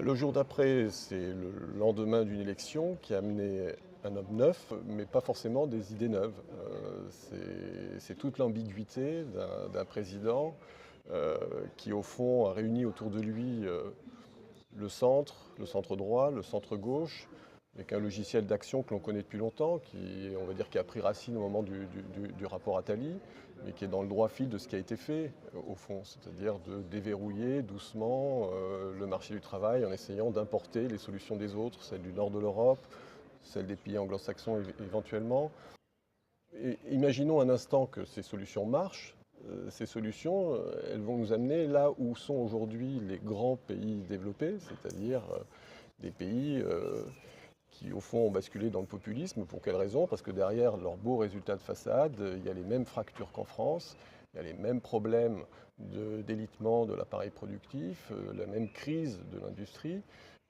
Le jour d'après, c'est le lendemain d'une élection qui a amené un homme neuf, mais pas forcément des idées neuves. C'est toute l'ambiguïté d'un président qui, au fond, a réuni autour de lui le centre droit, le centre gauche, avec un logiciel d'action que l'on connaît depuis longtemps, qui, on va dire, qui a pris racine au moment du rapport Attali, mais qui est dans le droit fil de ce qui a été fait, au fond, c'est-à-dire de déverrouiller doucement le marché du travail en essayant d'importer les solutions des autres, celles du nord de l'Europe, celles des pays anglo-saxons éventuellement. Et imaginons un instant que ces solutions marchent. Ces solutions, elles vont nous amener là où sont aujourd'hui les grands pays développés, c'est-à-dire des pays qui, au fond, ont basculé dans le populisme. Pour quelle raison? Parce que derrière leurs beaux résultats de façade, il y a les mêmes fractures qu'en France, il y a les mêmes problèmes d'élitement de l'appareil productif, la même crise de l'industrie.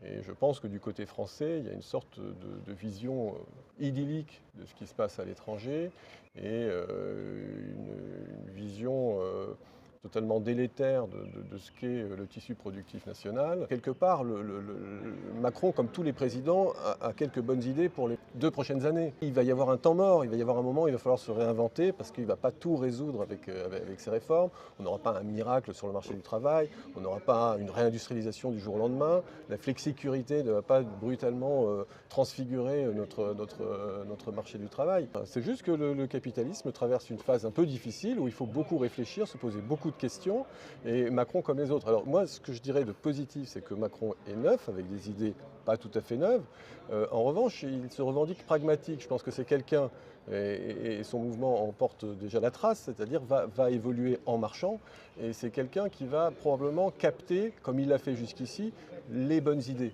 Et je pense que du côté français, il y a une sorte de vision idyllique de ce qui se passe à l'étranger et une vision totalement délétère de ce qu'est le tissu productif national. Quelque part, Macron, comme tous les présidents, a quelques bonnes idées pour les 2 prochaines années. Il va y avoir un temps mort, il va y avoir un moment où il va falloir se réinventer parce qu'il ne va pas tout résoudre avec ses réformes. On n'aura pas un miracle sur le marché du travail, on n'aura pas une réindustrialisation du jour au lendemain. La flexicurité ne va pas brutalement transfigurer notre marché du travail. C'est juste que le capitalisme traverse une phase un peu difficile où il faut beaucoup réfléchir, se poser beaucoup de questions, et Macron comme les autres. Alors moi, ce que je dirais de positif, c'est que Macron est neuf, avec des idées pas tout à fait neuves. En revanche, il se revendique pragmatique. Je pense que c'est quelqu'un, et son mouvement en porte déjà la trace, c'est-à-dire va évoluer en marchant, et c'est quelqu'un qui va probablement capter, comme il l'a fait jusqu'ici, les bonnes idées.